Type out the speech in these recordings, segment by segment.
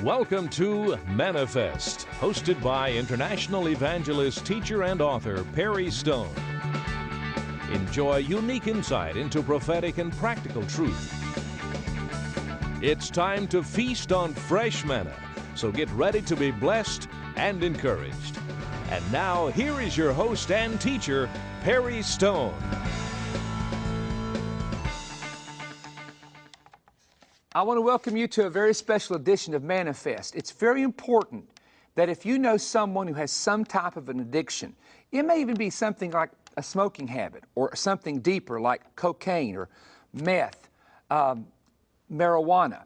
Welcome to Manifest, hosted by international evangelist, teacher, and author Perry Stone. Enjoy unique insight into prophetic and practical truth. It's time to feast on fresh manna, so get ready to be blessed and encouraged. And now, here is your host and teacher, Perry Stone. I want to welcome you to a very special edition of Manifest. It's very important that if you know someone who has some type of an addiction, it may even be something like a smoking habit or something deeper like cocaine or meth, marijuana,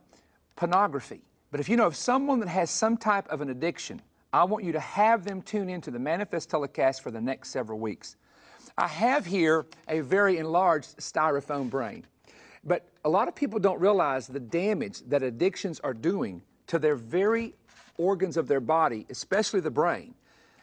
pornography. But if you know of someone that has some type of an addiction, I want you to have them tune into the Manifest telecast for the next several weeks. I have here a very enlarged styrofoam brain. But a lot of people don't realize the damage that addictions are doing to their very organs of their body, especially the brain,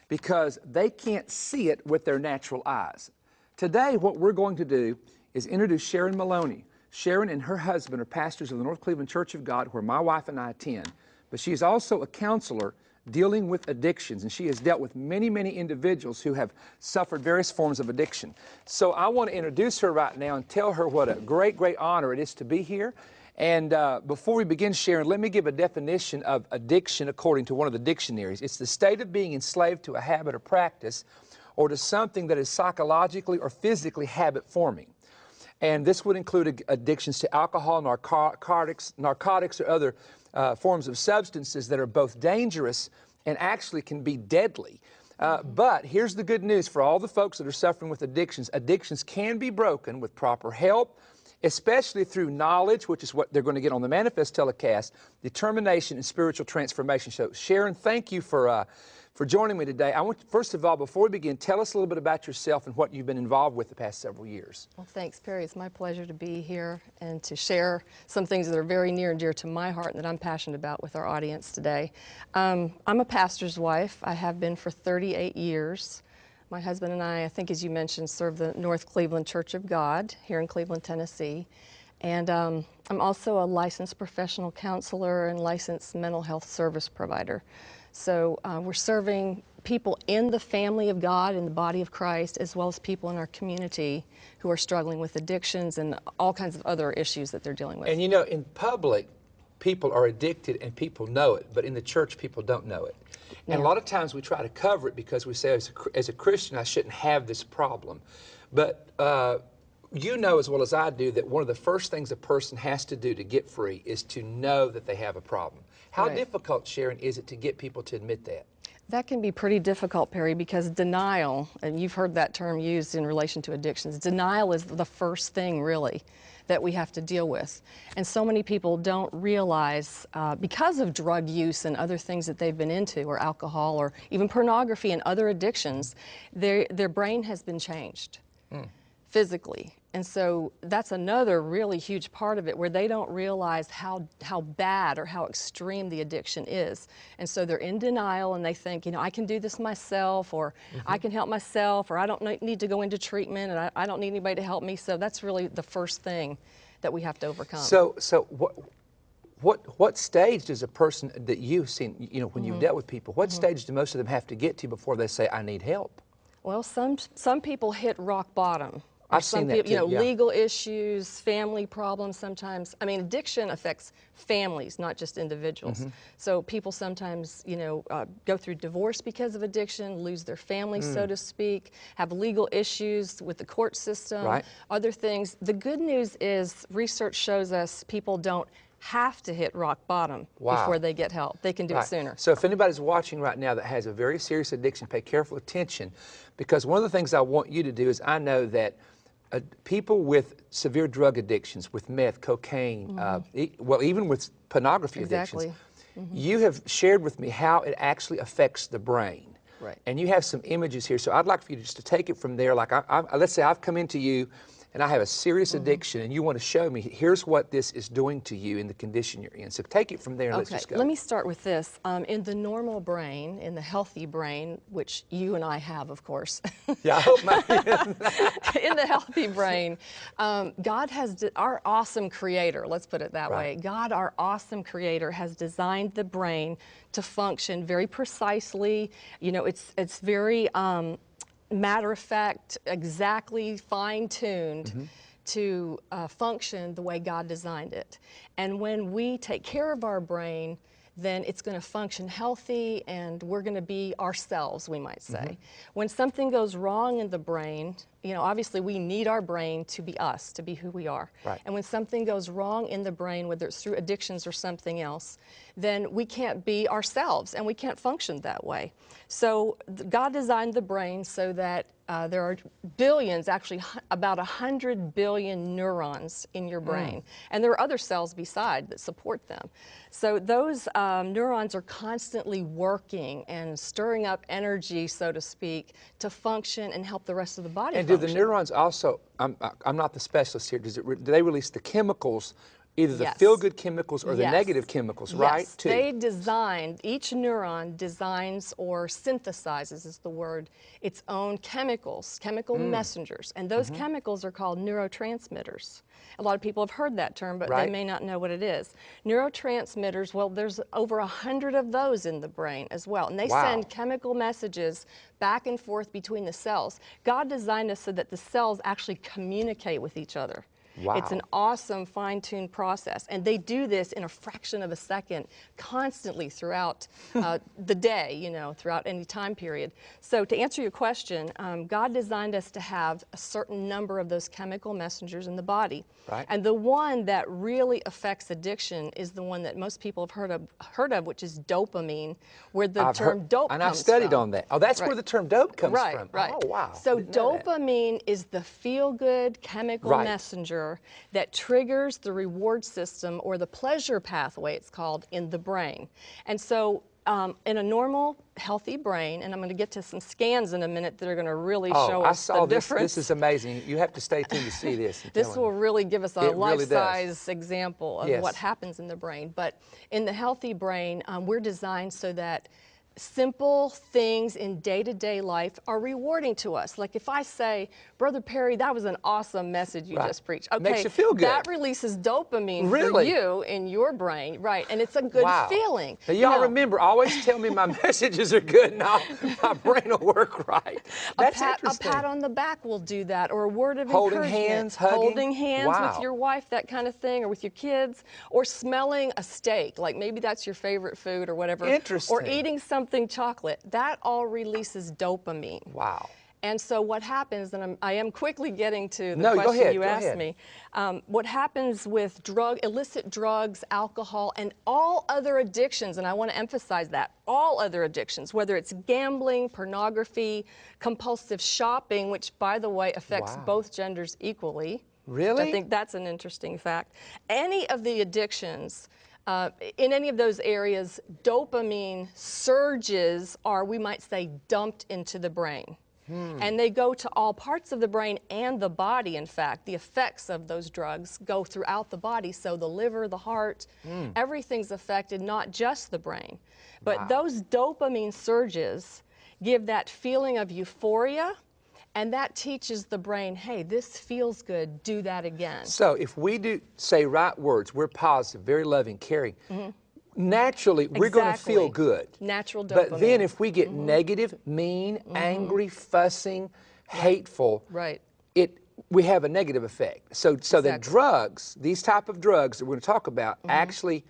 because they can't see it with their natural eyes. Today, what we're going to do is introduce Sharon Maloney. Sharon and her husband are pastors of the North Cleveland Church of God, where my wife and I attend. But she is also a counselor dealing with addictions, and she has dealt with many, many individuals who have suffered various forms of addiction. So I want to introduce her right now and tell her what a great, great honor it is to be here. And before we begin, Sharon, let me give a definition of addiction according to one of the dictionaries. It's the state of being enslaved to a habit or practice or to something that is psychologically or physically habit-forming. And this would include addictions to alcohol, narcotics or other forms of substances that are both dangerous and actually can be deadly. But here's the good news for all the folks that are suffering with addictions. Addictions can be broken with proper help, especially through knowledge, which is what they're going to get on the Manifest telecast, determination, and spiritual transformation. So Sharon, thank you for joining me today. I want, first of all, before we begin, tell us a little bit about yourself and what you've been involved with the past several years. Well, thanks, Perry. It's my pleasure to be here and to share some things that are very near and dear to my heart and that I'm passionate about with our audience today. I'm a pastor's wife. I have been for 38 years. My husband and I think as you mentioned, serve the North Cleveland Church of God here in Cleveland, Tennessee. And I'm also a licensed professional counselor and licensed mental health service provider. So we're serving people in the family of God, in the body of Christ, as well as people in our community who are struggling with addictions and all kinds of other issues that they're dealing with. And you know, in public, people are addicted and people know it, but in the church, people don't know it. And a lot of times we try to cover it because we say, as a Christian, I shouldn't have this problem. But you know as well as I do that one of the first things a person has to do to get free is to know that they have a problem. How difficult, Sharon, is it to get people to admit that? That can be pretty difficult, Perry, because denial, and you've heard that term used in relation to addictions, denial is the first thing, really, that we have to deal with. And so many people don't realize, because of drug use and other things that they've been into, or alcohol, or even pornography and other addictions, their brain has been changed physically. And so that's another really huge part of it, where they don't realize how bad or how extreme the addiction is. And so they're in denial and they think, you know, I can do this myself, or I can help myself, or I don't need to go into treatment, and I don't need anybody to help me. So that's really the first thing that we have to overcome. So what stage does a person that you've seen, you know, when you've dealt with people, what stage do most of them have to get to before they say, I need help? Well, some people hit rock bottom. I've seen that too, you know, legal issues, family problems sometimes. I mean, addiction affects families, not just individuals. So people sometimes, you know, go through divorce because of addiction, lose their family, so to speak, have legal issues with the court system, other things. The good news is research shows us people don't have to hit rock bottom before they get help. They can do it sooner. So if anybody's watching right now that has a very serious addiction, pay careful attention, because one of the things I want you to do is, I know that people with severe drug addictions, with meth, cocaine, well, even with pornography addictions, you have shared with me how it actually affects the brain. And you have some images here, so I'd like for you just to take it from there. Like, let's say I've come into you and I have a serious addiction, and you want to show me, here's what this is doing to you in the condition you're in. So take it from there and let's just go. Let me start with this. In the normal brain, in the healthy brain, which you and I have, of course. Yeah, I hope In the healthy brain, God has, our awesome creator, let's put it that way. God, our awesome creator, has designed the brain to function very precisely. You know, it's very matter of fact, exactly fine-tuned to function the way God designed it. And when we take care of our brain, then it's going to function healthy and we're going to be ourselves, we might say. When something goes wrong in the brain, you know, obviously we need our brain to be us, to be who we are. And when something goes wrong in the brain, whether it's through addictions or something else, then we can't be ourselves and we can't function that way. So God designed the brain so that there are billions, actually about 100 billion neurons in your brain. And there are other cells beside that support them. So those neurons are constantly working and stirring up energy, so to speak, to function and help the rest of the body function. Do the neurons also, I'm not the specialist here, do they release the chemicals, either the feel-good chemicals or the negative chemicals, right? Yes, they designed, each neuron designs or synthesizes, is the word, its own chemicals, chemical messengers. And those chemicals are called neurotransmitters. A lot of people have heard that term, but they may not know what it is. Neurotransmitters, well, there's over 100 of those in the brain as well. And they send chemical messages back and forth between the cells. God designed us so that the cells actually communicate with each other. It's an awesome fine-tuned process, and they do this in a fraction of a second constantly throughout the day, you know, throughout any time period. So to answer your question, God designed us to have a certain number of those chemical messengers in the body. And the one that really affects addiction is the one that most people have heard of, which is dopamine, where the term dope comes from. And I've studied on that. Oh, that's where the term dope comes from. Oh, wow. So dopamine is the feel-good chemical messenger that triggers the reward system, or the pleasure pathway it's called, in the brain. And so in a normal, healthy brain, and I'm going to get to some scans in a minute that are going to really show us the difference. This is amazing. You have to stay tuned to see this. This will really give us a life-size example of what happens in the brain. But in the healthy brain, we're designed so that simple things in day-to-day life are rewarding to us. Like if I say, Brother Perry, that was an awesome message you just preached. Okay, makes you feel good. That releases dopamine for you in your brain, and it's a good feeling. Now, y'all remember, always tell me my messages are good and my brain will work right. That's interesting. A pat on the back will do that, or a word of holding encouragement. Hands, hugging. Holding hands with your wife, that kind of thing, or with your kids, or smelling a steak, like maybe that's your favorite food or whatever. Interesting. Or eating something chocolate. That all releases dopamine. Wow. And so what happens, and I am quickly getting to the question you asked me, what happens with illicit drugs, alcohol, and all other addictions, and I want to emphasize that, all other addictions, whether it's gambling, pornography, compulsive shopping, which, by the way, affects both genders equally. Really? I think that's an interesting fact. Any of the addictions, in any of those areas, dopamine surges are, we might say, dumped into the brain. And they go to all parts of the brain and the body, in fact. The effects of those drugs go throughout the body, so the liver, the heart, everything's affected, not just the brain. But those dopamine surges give that feeling of euphoria, and that teaches the brain, hey, this feels good, do that again. So if we do say right words, we're positive, very loving, caring, naturally we're going to feel good. Natural dopamine. But then if we get negative, mean, angry, fussing, hateful, we have a negative effect. So the drugs, these type of drugs that we're going to talk about, actually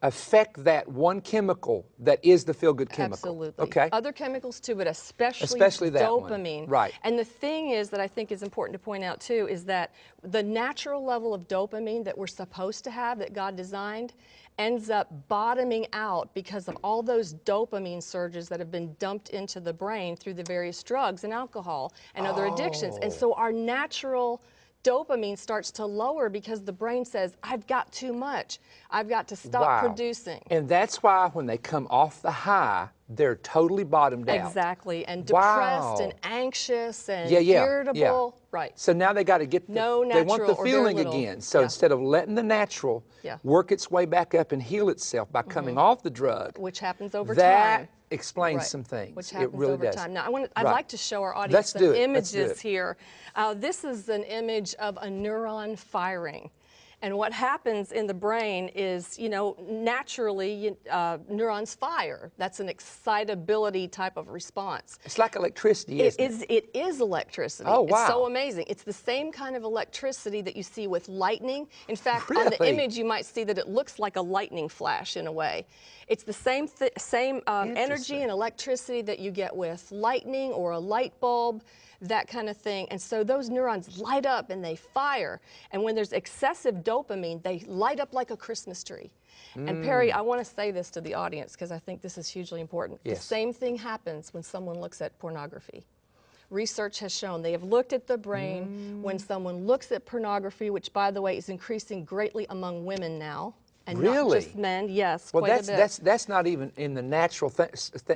affect that one chemical that is the feel-good chemical. Absolutely. Okay. Other chemicals too, but especially that dopamine. One. Right. And the thing is that I think is important to point out too is that the natural level of dopamine that we're supposed to have, that God designed, ends up bottoming out because of all those dopamine surges that have been dumped into the brain through the various drugs and alcohol and other addictions. And so our natural dopamine starts to lower because the brain says, I've got too much. I've got to stop producing. And that's why when they come off the high, they're totally bottomed out. Exactly, and Wow. depressed and anxious and Yeah. irritable. Right. So now they got to get they want the natural or very feeling little. again. So Yeah. instead of letting the natural Yeah. work its way back up and heal itself by coming off the drug, Which happens over that time. explains Right. some things. Which it happens really over does. time. Now, I'd Right. like to show our audience Let's some do it. Let's do images it. here. This is an image of a neuron firing. And what happens in the brain is, you know, naturally neurons fire. That's an excitability type of response. It's like electricity, isn't it? It is electricity. Oh, It's so wow. amazing. It's the same kind of electricity that you see with lightning. In fact, on the Really? image, you might see that it looks like a lightning flash in a way. It's the same energy Interesting. and electricity that you get with lightning or a light bulb, that kind of thing. And so those neurons light up and they fire. And when there's excessive dopamine, they light up like a Christmas tree. And Perry, I want to say this to the audience because I think this is hugely important. Yes. The same thing happens when someone looks at pornography. Research has shown they have looked at the brain when someone looks at pornography, which, by the way, is increasing greatly among women now. And not Really? just men, yes, Well, quite a bit. that's not even in the natural thing.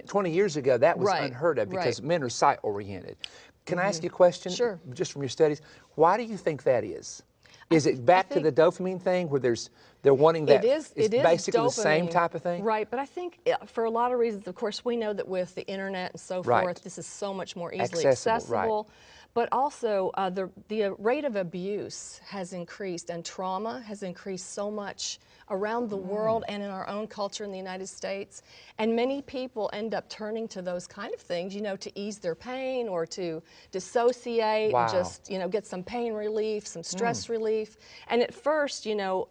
20 years ago, that was Right, unheard of because right. men are sight-oriented. Can I ask you a question? Sure. Just from your studies, why do you think that is? Is it back to think- the dopamine thing where they're wanting that? It is. It's It is basically the same dopamine. type of thing. Right, but I think for a lot of reasons, of course, we know that with the internet and so Right. forth, this is so much more easily Accessible, right. accessible. But also, the rate of abuse has increased, and trauma has increased so much around the world and in our own culture in the United States. And many people end up turning to those kind of things, you know, to ease their pain or to dissociate, Wow. and just, you know, get some pain relief, some stress relief. And at first, you know,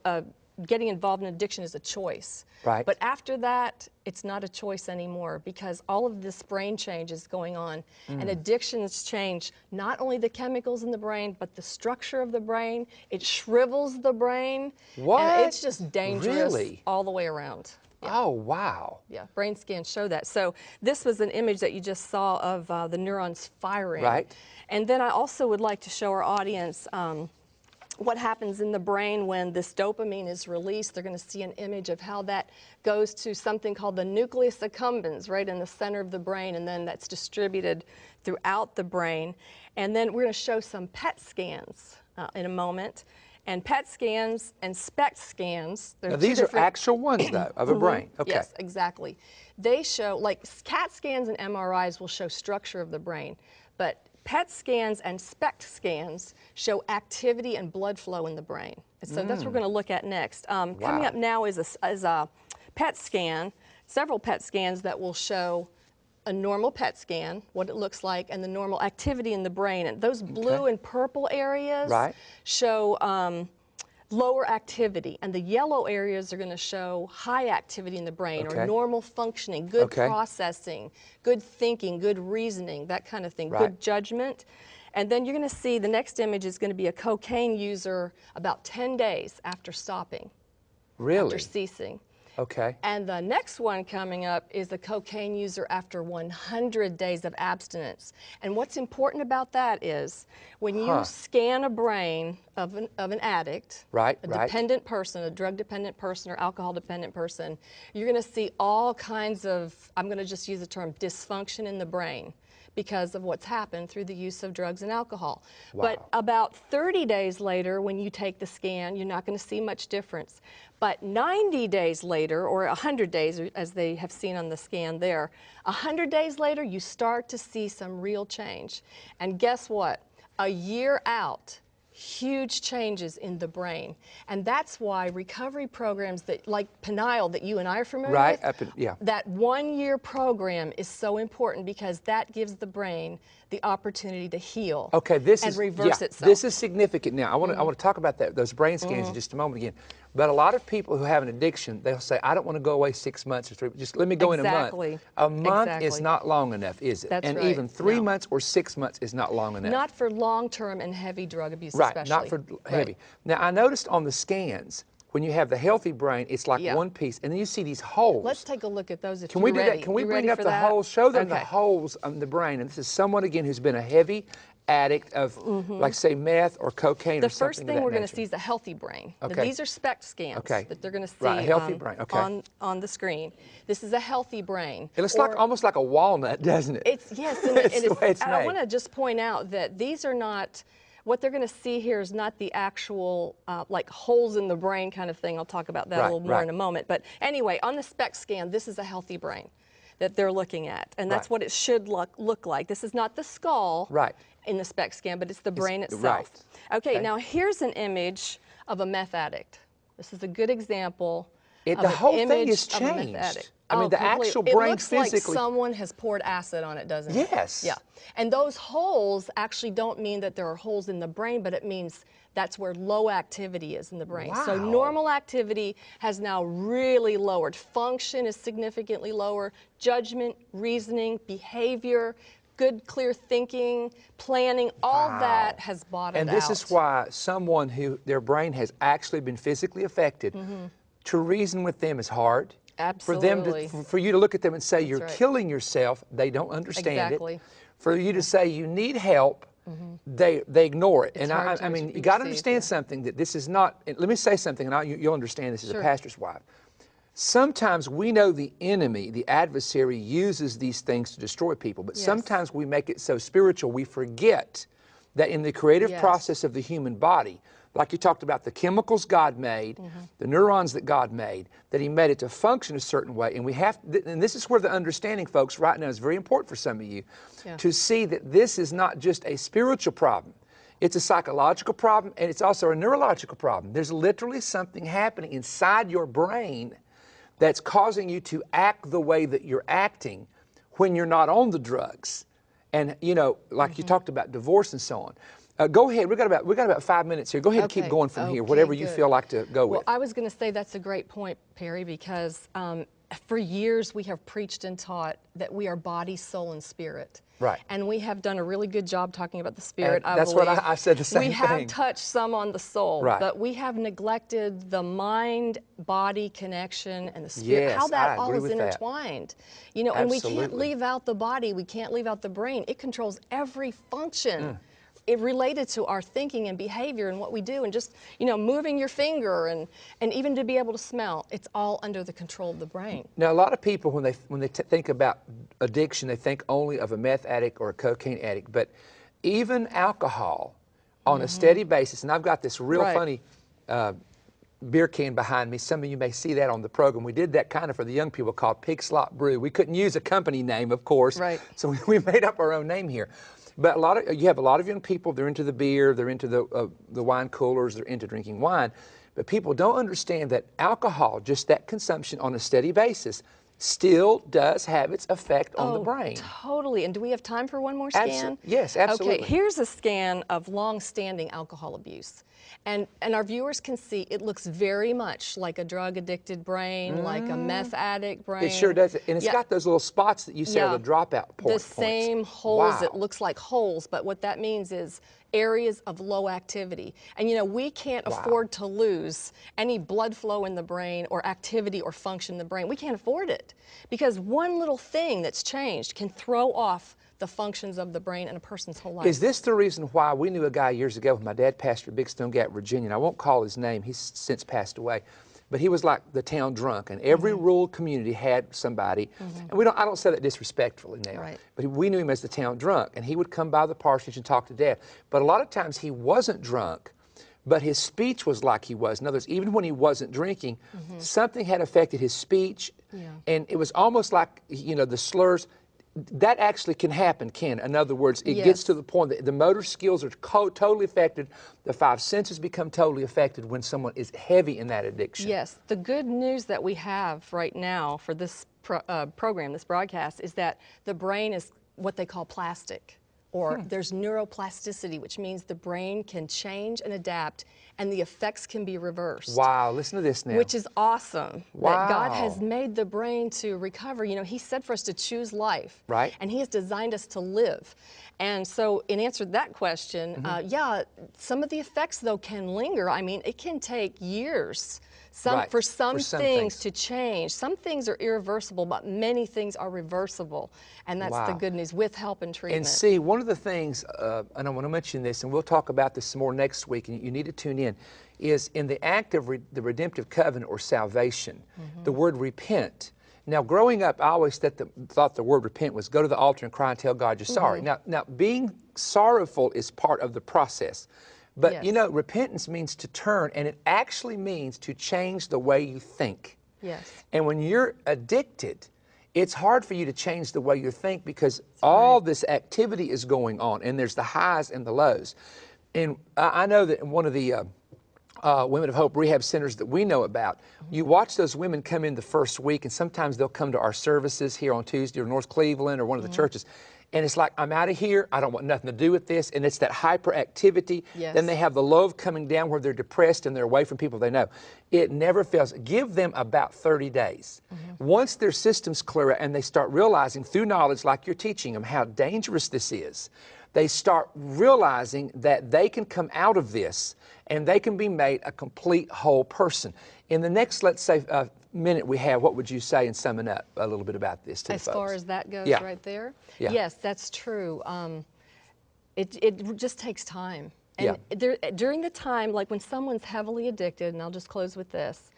getting involved in addiction is a choice. Right. But after that, it's not a choice anymore because all of this brain change is going on. And addictions change not only the chemicals in the brain, but the structure of the brain. It shrivels the brain. What? And it's just dangerous Really? all the way around. Oh, wow. Yeah, brain scans show that. So this was an image that you just saw of the neurons firing. Right. And then I also would like to show our audience what happens in the brain when this dopamine is released. They're going to see an image of how that goes to something called the nucleus accumbens, right in the center of the brain, and then that's distributed throughout the brain. And then we're going to show some PET scans in a moment. And PET scans and SPECT scans. Now, these are actual ones, though, of a brain. Okay. Yes, exactly. They show, like CAT scans and MRIs will show structure of the brain, but PET scans and SPECT scans show activity and blood flow in the brain. So that's what we're going to look at next. Coming up now is a PET scan, several PET scans that will show a normal PET scan, what it looks like, and the normal activity in the brain. And those blue and purple areas Right. show lower activity, and the yellow areas are going to show high activity in the brain, Okay. or normal functioning, good Okay. processing, good thinking, good reasoning, that kind of thing, Right. good judgment. And then you're going to see the next image is going to be a cocaine user about 10 days after stopping, Really? after ceasing. Okay. And the next one coming up is the cocaine user after 100 days of abstinence. And what's important about that is when you scan a brain of an addict, Right, a right. dependent person, a drug-dependent person or alcohol-dependent person, you're going to see all kinds of, I'm going to just use the term, dysfunction in the brain because of what's happened through the use of drugs and alcohol. But Wow. about 30 days later, when you take the scan, you're not going to see much difference. But 90 days later, or 100 days, as they have seen on the scan there, 100 days later, you start to see some real change. And guess what? A year out, huge changes in the brain. And that's why recovery programs that, like Peniel, that you and I are familiar Right, with, yeah. that 1-year program is so important because that gives the brain the opportunity to heal Okay, this and is reverse yeah, itself. This is significant. Now, I want to talk about those brain scans in just a moment again. But a lot of people who have an addiction, they'll say, "I don't want to go away 6 months or 3. Just let me go Exactly. in a month." A month is Exactly. not long enough, is it? That's and right. even 3 No. months or 6 months is not long enough. Not for long-term and heavy drug abuse, right. especially. Not for Right. heavy. Now, I noticed on the scans when you have the healthy brain, it's like Yeah. one piece, and then you see these holes. Let's take a look at those if Can you're we do ready. that? Can we You bring ready up for the that? holes? Show them the Okay. holes on the brain. And this is someone, again, who's been a heavy addict of, like, say, meth or cocaine or The something first of thing that we're going to nature? see is a healthy brain. Now, Okay. these are SPECT scans Okay. that they're going to see Right, a healthy brain. Okay. on the screen. This is a healthy brain. It looks like almost like a walnut, doesn't it? It's, yes, and It's the way it's I made. want to just point out that these are not, what they're going to see here is not the actual like holes in the brain kind of thing. I'll talk about that a little more in a moment. But anyway, on the SPECT scan, this is a healthy brain that they're looking at, and that's what it should look like. This is not the skull in the SPECT scan, but it's the brain itself. Okay, now here's an image of a meth addict. This is a good example of the whole an thing image is of a meth changed. addict. I mean, the Completely. actual brain It looks physically. like someone has poured acid on it, doesn't it? Yes. Yeah. And those holes actually don't mean that there are holes in the brain, but it means that's where low activity is in the brain. So Wow. normal activity has now really lowered. Function is significantly lower. Judgment, reasoning, behavior, good clear thinking, planning, all that has bottomed out. And this is why someone who their brain has actually been physically affected, to reason with them is hard. Absolutely. For you to look at them and say you're right. killing yourself, they don't understand Exactly. it. For you to say you need help, they ignore it. It's And hard I to mean, you receive, got to understand yeah. something, that this is not, let me say something, and you'll understand this as a pastor's wife. Sometimes we know the enemy, the adversary, uses these things to destroy people, but sometimes we make it so spiritual we forget that in the creative process of the human body, like you talked about, the chemicals God made, the neurons that God made, that He made it to function a certain way, and we have, and this is where the understanding, folks, right now is very important for some of you, to see that this is not just a spiritual problem. It's a psychological problem, and it's also a neurological problem. There's literally something happening inside your brain that's causing you to act the way that you're acting when you're not on the drugs. And, you know, like you talked about divorce and so on. Go ahead. We got about 5 minutes here. Go ahead and keep going from here, whatever you feel like to go with. Well, I was going to say that's a great point, Perry, because for years we have preached and taught that we are body, soul, and spirit. Right. And we have done a really good job talking about the spirit, I that's believe. what I said the same thing. We have touched some on the soul, Right. but we have neglected the mind-body connection and the spirit, how that all is intertwined. You know, and we can't leave out the body, we can't leave out the brain. It controls every function. It related to our thinking and behavior and what we do, and just, you know, moving your finger and even to be able to smell, it's all under the control of the brain. Now, a lot of people, when they think about addiction, they think only of a meth addict or a cocaine addict, but even alcohol on a steady basis, and I've got this real funny beer can behind me. Some of you may see that on the program. We did that kind of for the young people, called Pig Slop Brew. We couldn't use a company name, of course, so we made up our own name here. But you have a lot of young people, they're into the beer, they're into the wine coolers, they're into drinking wine. But people don't understand that alcohol, just that consumption on a steady basis, still does have its effect on the brain. Totally. And do we have time for one more scan? Yes, absolutely. Okay, here's a scan of long-standing alcohol abuse. And our viewers can see it looks very much like a drug-addicted brain, like a meth addict brain. It sure does. And it's got those little spots that you say are the dropout points. The same holes. It looks like holes, but what that means is areas of low activity. And you know, we can't afford to lose any blood flow in the brain or activity or function in the brain. We can't afford it, because one little thing that's changed can throw off the functions of the brain in a person's whole life. Is this the reason why we knew a guy years ago, my dad pastored Big Stone Gap, Virginia, and I won't call his name, he's since passed away, but he was like the town drunk, and every rural community had somebody, and I don't say that disrespectfully now, but we knew him as the town drunk, and he would come by the parsonage and talk to Dad. But a lot of times he wasn't drunk, but his speech was like he was. In other words, even when he wasn't drinking, something had affected his speech, and it was almost like, you know, the slurs. That actually can happen, in other words, it gets to the point that the motor skills are totally affected, the five senses become totally affected when someone is heavy in that addiction. Yes, the good news that we have right now for this program, this broadcast, is that the brain is what they call plastic, or there's neuroplasticity, which means the brain can change and adapt and the effects can be reversed. Wow, listen to this now. Which is awesome. Wow. That God has made the brain to recover. You know, He said for us to choose life. Right. And He has designed us to live. And so in answer to that question, yeah, some of the effects, though, can linger. I mean, it can take years. For some things to change. Some things are irreversible, but many things are reversible. And that's the good news, with help and treatment. And see, one of the things, and I want to mention this, and we'll talk about this some more next week, and you need to tune in, is in the act of the redemptive covenant or salvation, the word repent. Now, growing up, I always thought the word repent was go to the altar and cry and tell God you're sorry. Now, being sorrowful is part of the process. But, you know, repentance means to turn, and it actually means to change the way you think. Yes. And when you're addicted, it's hard for you to change the way you think because all this activity is going on, and there's the highs and the lows. And I know that in one of the Women of Hope rehab centers that we know about, you watch those women come in the first week, and sometimes they'll come to our services here on Tuesday or North Cleveland or one of the churches. And it's like, I'm out of here, I don't want nothing to do with this, and it's that hyperactivity. Yes. Then they have the low coming down where they're depressed and they're away from people they know. It never fails. Give them about 30 days. Once their systems clear out and they start realizing through knowledge, like you're teaching them, how dangerous this is, they start realizing that they can come out of this and they can be made a complete whole person. In the next, let's say, minute we have, what would you say in summing up a little bit about this to the folks? As far as that goes right there? Yeah. Yes, that's true. It just takes time. And during the time, like when someone's heavily addicted, and I'll just close with this,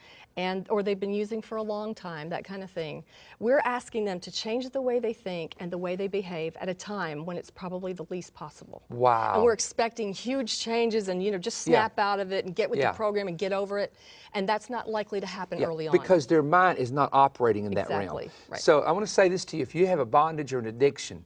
or they've been using for a long time, that kind of thing, we're asking them to change the way they think and the way they behave at a time when it's probably the least possible. Wow. And we're expecting huge changes and, you know, just snap out of it and get with the program and get over it. And that's not likely to happen early on. Because their mind is not operating in that realm. Right. So I want to say this to you. If you have a bondage or an addiction,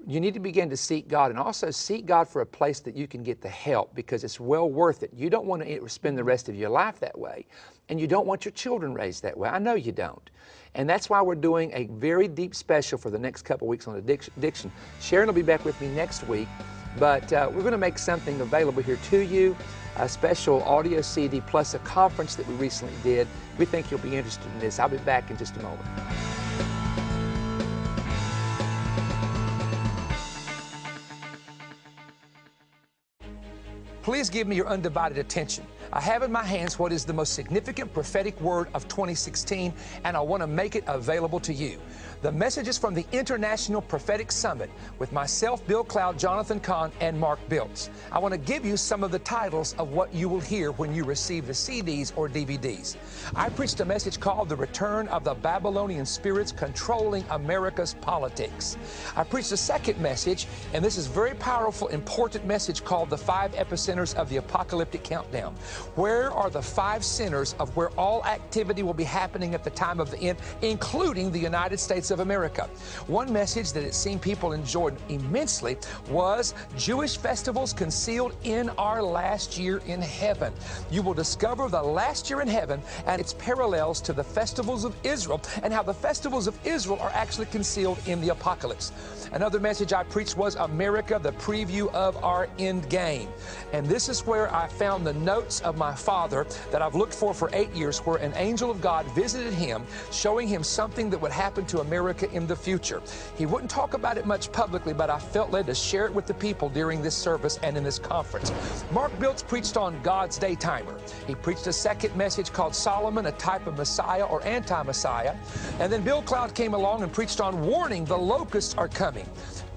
you need to begin to seek God, and also seek God for a place that you can get the help, because it's well worth it. You don't want to spend the rest of your life that way, and you don't want your children raised that way. I know you don't. And that's why we're doing a very deep special for the next couple weeks on addiction. Sharon will be back with me next week, but we're going to make something available here to you, a special audio CD plus a conference that we recently did. We think you'll be interested in this. I'll be back in just a moment. Please give me your undivided attention. I have in my hands what is the most significant prophetic word of 2016, and I want to make it available to you. The message is from the International Prophetic Summit with myself, Bill Cloud, Jonathan Cahn, and Mark Biltz. I want to give you some of the titles of what you will hear when you receive the CDs or DVDs. I preached a message called The Return of the Babylonian Spirits Controlling America's Politics. I preached a second message, and this is a very powerful, important message called The 5 Epicenters of the Apocalyptic Countdown. Where are the 5 centers of where all activity will be happening at the time of the end, including the United States of America? One message that it seemed people enjoyed immensely was Jewish festivals concealed in our last year in heaven. You will discover the last year in heaven and its parallels to the festivals of Israel, and how the festivals of Israel are actually concealed in the apocalypse. Another message I preached was America, the preview of our end game. And this is where I found the notes of my father that I've looked for 8 years, where an angel of God visited him, showing him something that would happen to America in the future. He wouldn't talk about it much publicly, but I felt led to share it with the people during this service and in this conference. Mark Biltz preached on God's day timer. He preached a second message called Solomon, a type of Messiah or anti-Messiah. And then Bill Cloud came along and preached on warning, the locusts are coming.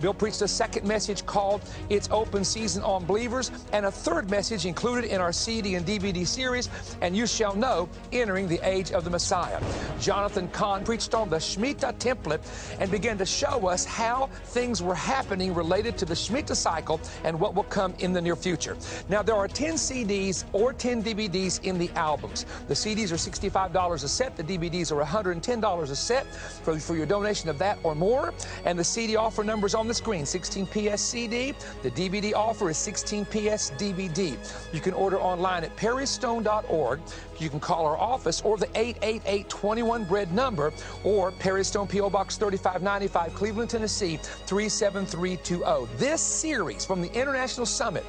Bill preached a second message called It's Open Season on Believers, and a third message included in our CD and DVD series, And You Shall Know, Entering the Age of the Messiah. Jonathan Cahn preached on the Shemitah template and began to show us how things were happening related to the Shemitah cycle and what will come in the near future. Now, there are 10 CDs or 10 DVDs in the albums. The CDs are $65 a set. The DVDs are $110 a set for your donation of that or more. And the CD offer numbers on the screen, 16 PS CD. The DVD offer is 16 PS DVD. You can order online at perrystone.org. You can call our office or the 888-21-BREAD number, or Perry Stone, P.O. Box 3595, Cleveland, Tennessee 37320. This series from the International Summit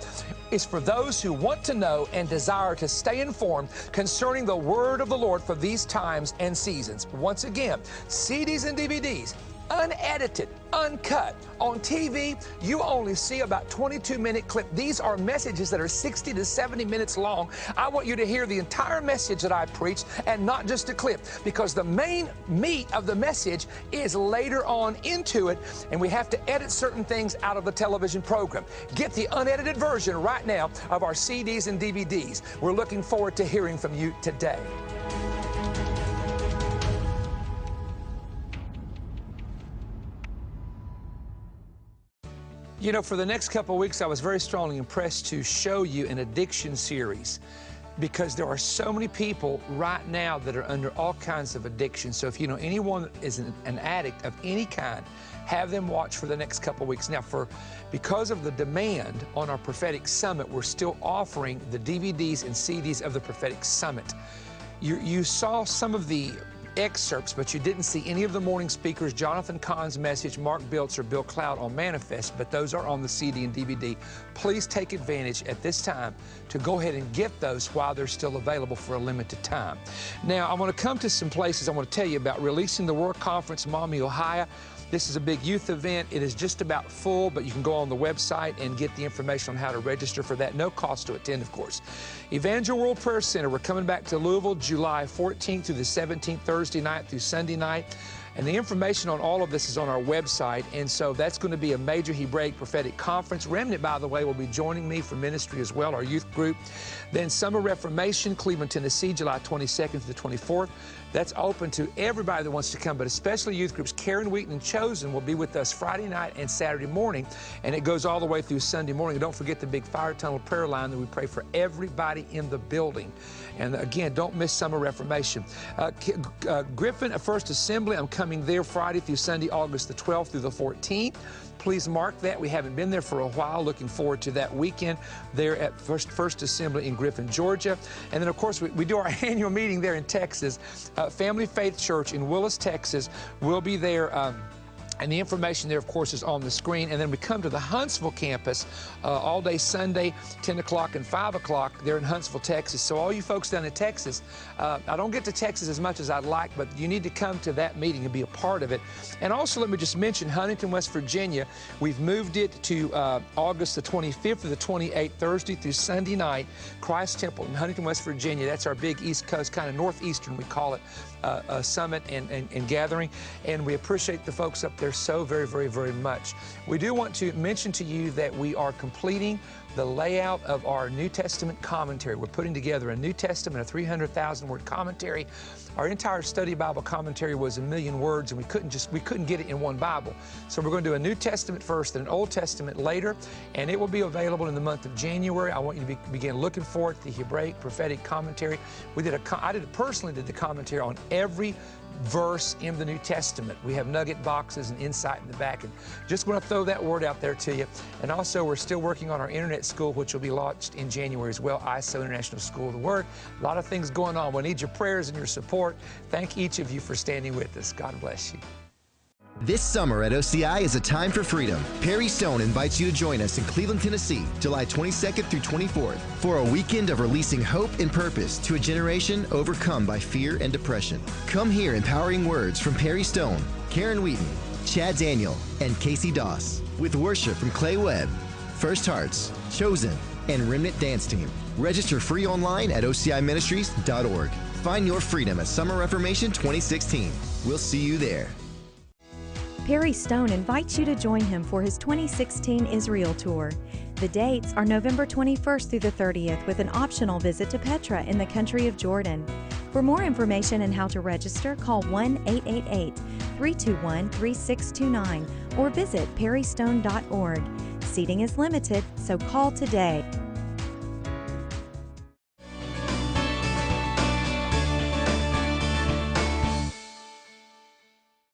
is for those who want to know and desire to stay informed concerning the Word of the Lord for these times and seasons. Once again, CDs and DVDs, unedited, uncut. On TV, you only see about 22-minute clip. These are messages that are 60 to 70 minutes long. I want you to hear the entire message that I preached and not just a clip, because the main meat of the message is later on into it, and we have to edit certain things out of the television program. Get the unedited version right now of our CDs and DVDs. We're looking forward to hearing from you today. You know, for the next couple of weeks, I was very strongly impressed to show you an addiction series, because there are so many people right now that are under all kinds of addictions. So if you know anyone that is an addict of any kind, have them watch for the next couple of weeks. Now, because of the demand on our Prophetic Summit, we're still offering the DVDs and CDs of the Prophetic Summit. You saw some of the excerpts, but you didn't see any of the morning speakers, Jonathan Cahn's message, Mark Biltz, or Bill Cloud on Manifest, but those are on the CD and DVD. Please take advantage at this time to go ahead and get those while they're still available for a limited time. Now, I want to come to some places I want to tell you about. Releasing the Word Conference, Maumee, Ohio. This is a big youth event. It is just about full, but you can go on the website and get the information on how to register for that. No cost to attend, of course. Evangel World Prayer Center, we're coming back to Louisville July 14th through the 17th, Thursday night through Sunday night. And the information on all of this is on our website. And so that's going to be a major Hebraic prophetic conference. Remnant, by the way, will be joining me for ministry as well, our youth group. Then Summer Reformation, Cleveland, Tennessee, July 22nd to the 24th. That's open to everybody that wants to come, but especially youth groups. Karen Wheaton and Chosen will be with us Friday night and Saturday morning, and it goes all the way through Sunday morning. And don't forget the big Fire Tunnel prayer line that we pray for everybody in the building. And again, don't miss Summer Reformation. Griffin First Assembly, I'm coming there Friday through Sunday, August the 12th through the 14th. Please mark that. We haven't been there for a while. Looking forward to that weekend there at First Assembly in Griffin, Georgia. And then, of course, we do our annual meeting there in Texas. Family Faith Church in Willis, Texas. We'll be there. And the information there, of course, is on the screen. And then we come to the Huntsville campus all day Sunday, 10 o'clock and 5 o'clock there in Huntsville, Texas. So all you folks down in Texas, I don't get to Texas as much as I'd like, but you need to come to that meeting and be a part of it. And also, let me just mention Huntington, West Virginia. We've moved it to August the 25th to the 28th, Thursday through Sunday night, Christ Temple in Huntington, West Virginia. That's our big East Coast, kind of northeastern, we call it, summit and gathering. And we appreciate the folks up there so very, very, very much. We do want to mention to you that we are completing the layout of our New Testament commentary. We're putting together a New Testament, a 300,000-word commentary. Our entire study Bible commentary was 1,000,000 words, and we couldn't get it in one Bible. So we're going to do a New Testament first and an Old Testament later, and it will be available in the month of January. I want you to begin looking forward to the Hebraic prophetic commentary. I personally did the commentary on every verse in the New Testament. We have nugget boxes and insight in the back, and just want to throw that word out there to you. And also, we're still working on our internet school, which will be launched in January as well, ISO International School of the Word. A lot of things going on. We need your prayers and your support. Thank each of you for standing with us. God bless you. This summer at OCI is a time for freedom. Perry Stone invites you to join us in Cleveland, Tennessee, July 22nd through 24th, for a weekend of releasing hope and purpose to a generation overcome by fear and depression. Come hear empowering words from Perry Stone, Karen Wheaton, Chad Daniel, and Casey Doss, with worship from Clay Webb, First Hearts, Chosen, and Remnant Dance Team. Register free online at OCIMinistries.org. Find your freedom at Summer Reformation 2016. We'll see you there. Perry Stone invites you to join him for his 2016 Israel Tour. The dates are November 21st through the 30th, with an optional visit to Petra in the country of Jordan. For more information and how to register, call 1-888-321-3629 or visit perrystone.org. Seating is limited, so call today.